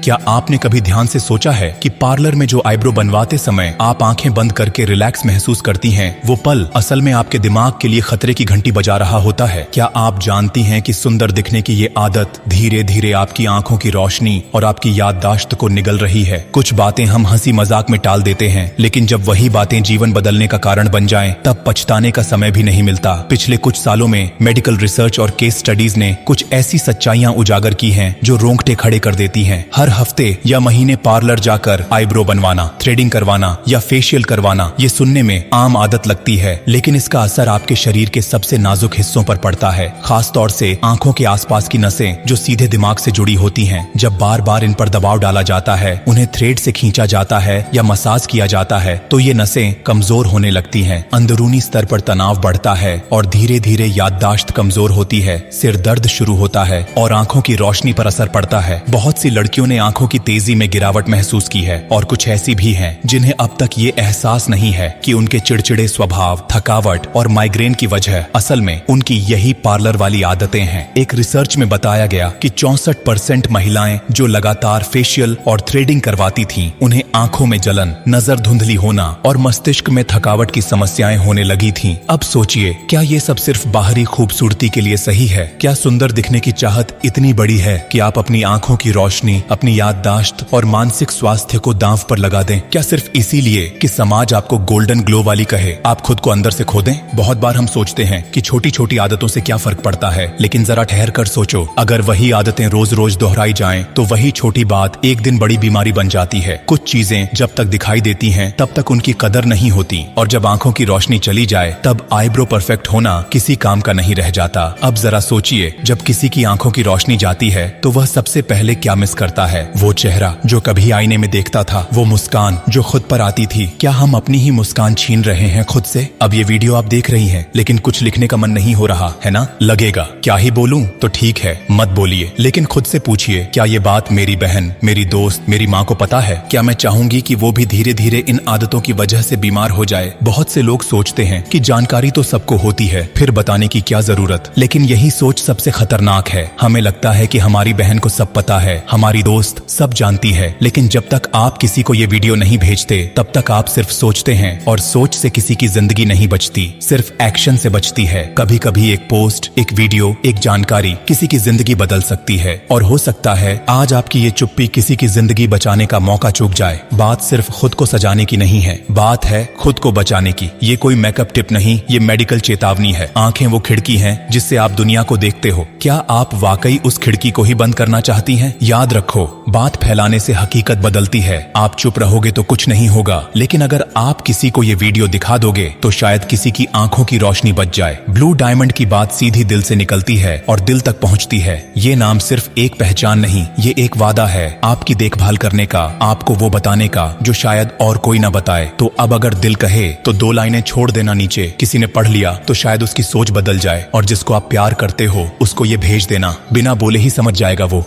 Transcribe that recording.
क्या आपने कभी ध्यान से सोचा है कि पार्लर में जो आईब्रो बनवाते समय आप आंखें बंद करके रिलैक्स महसूस करती हैं, वो पल असल में आपके दिमाग के लिए खतरे की घंटी बजा रहा होता है। क्या आप जानती हैं कि सुंदर दिखने की ये आदत धीरे धीरे आपकी आंखों की रोशनी और आपकी याददाश्त को निगल रही है। कुछ बातें हम हंसी मजाक में टाल देते हैं, लेकिन जब वही बातें जीवन बदलने का कारण बन जाएं, तब पछताने का समय भी नहीं मिलता। पिछले कुछ सालों में मेडिकल रिसर्च और केस स्टडीज ने कुछ ऐसी सच्चाइयां उजागर की हैं जो रोंगटे खड़े कर देती हैं। हर हफ्ते या महीने पार्लर जाकर आईब्रो बनवाना, थ्रेडिंग करवाना या फेशियल करवाना ये सुनने में आम आदत लगती है, लेकिन इसका असर आपके शरीर के सबसे नाजुक हिस्सों पर पड़ता है, खास तौर से आंखों के आसपास की नसें जो सीधे दिमाग से जुड़ी होती हैं। जब बार बार इन पर दबाव डाला जाता है, उन्हें थ्रेड से खींचा जाता है या मसाज किया जाता है, तो ये नसें कमजोर होने लगती हैं। अंदरूनी स्तर पर तनाव बढ़ता है और धीरे धीरे याददाश्त कमजोर होती है, सिर दर्द शुरू होता है और आंखों की रोशनी पर असर पड़ता है। बहुत सी लड़कियों ने आंखों की तेजी में गिरावट महसूस की है और कुछ ऐसी भी हैं जिन्हें अब तक ये एहसास नहीं है कि उनके चिड़चिड़े स्वभाव, थकावट और माइग्रेन की वजह असल में उनकी यही पार्लर वाली आदतें हैं। एक रिसर्च में बताया गया कि 64% महिलाएं जो लगातार फेशियल और थ्रेडिंग करवाती थीं, उन्हें आंखों में जलन, नजर धुंधली होना और मस्तिष्क में थकावट की समस्याएं होने लगी थीं। अब सोचिए, क्या ये सब सिर्फ बाहरी खूबसूरती के लिए सही है? क्या सुंदर दिखने की चाहत इतनी बड़ी है कि आप अपनी आंखों की रोशनी, अपनी याददाश्त और मानसिक स्वास्थ्य को दांव पर लगा दें? क्या सिर्फ इसीलिए कि समाज आपको गोल्डन ग्लो वाली कहे, आप खुद को अंदर से खो दें? बहुत बार हम सोचते हैं कि छोटी छोटी आदतों से क्या फर्क पड़ता है, लेकिन जरा ठहर कर सोचो, अगर वही आदतें रोज रोज दोहराई जाएं, तो वही छोटी बात एक दिन बड़ी बीमारी बन जाती है। कुछ चीजें जब तक दिखाई देती हैं, तब तक उनकी कदर नहीं होती, और जब आंखों की रोशनी चली जाए, तब आईब्रो परफेक्ट होना किसी काम का नहीं रह जाता। अब जरा सोचिए, जब किसी की आंखों की रोशनी जाती है, तो वह सबसे पहले क्या मिस करता है? वो चेहरा जो कभी आईने में देखता था, वो मुस्कान जो खुद पर आती थी। क्या हम अपनी ही मुस्कान छीन रहे हैं खुद से? अब ये वीडियो आप देख रही हैं, लेकिन कुछ लिखने का मन नहीं हो रहा है ना? लगेगा क्या ही बोलूं? तो ठीक है, मत बोलिए, लेकिन खुद से पूछिए, क्या ये बात मेरी बहन, मेरी दोस्त, मेरी माँ को पता है? क्या मैं चाहूंगी कि वो भी धीरे धीरे इन आदतों की वजह से बीमार हो जाए? बहुत से लोग सोचते हैं कि जानकारी तो सबको होती है, फिर बताने की क्या जरूरत? लेकिन यही सोच सबसे खतरनाक है। हमें लगता है कि हमारी बहन को सब पता है, हमारी दोस्त सब जानती है, लेकिन जब तक आप किसी को ये वीडियो नहीं भेजते, तब तक आप सिर्फ सोचते हैं, और सोच से किसी की जिंदगी नहीं बचती, सिर्फ एक्शन से बचती है। कभी कभी एक पोस्ट, एक वीडियो, एक जानकारी किसी की जिंदगी बदल सकती है, और हो सकता है आज आपकी ये चुप्पी किसी की जिंदगी बचाने का मौका चूक जाए। बात सिर्फ खुद को सजाने की नहीं है, बात है खुद को बचाने की। ये कोई मेकअप टिप नहीं, ये मेडिकल चेतावनी है। आंखें वो खिड़की हैं जिससे आप दुनिया को देखते हो। क्या आप वाकई उस खिड़की को ही बंद करना चाहती हैं? याद रखो, बात फैलाने से हकीकत बदलती है। आप चुप रहोगे तो कुछ नहीं होगा, लेकिन अगर आप किसी को ये वीडियो दिखा दोगे, तो शायद किसी की आंखों की रोशनी बच जाए। ब्लू डायमंड की बात सीधी दिल से निकलती है और दिल तक पहुंचती है। ये नाम सिर्फ एक पहचान नहीं, ये एक वादा है आपकी देखभाल करने का, आपको वो बताने का जो शायद और कोई ना बताए। तो अब अगर दिल कहे तो 2 लाइनें छोड़ देना नीचे। किसी ने पढ़ लिया तो शायद उसकी सोच बदल जाए, और जिसको आप प्यार करते हो उसको ये भेज देना, बिना बोले ही समझ जाएगा वो।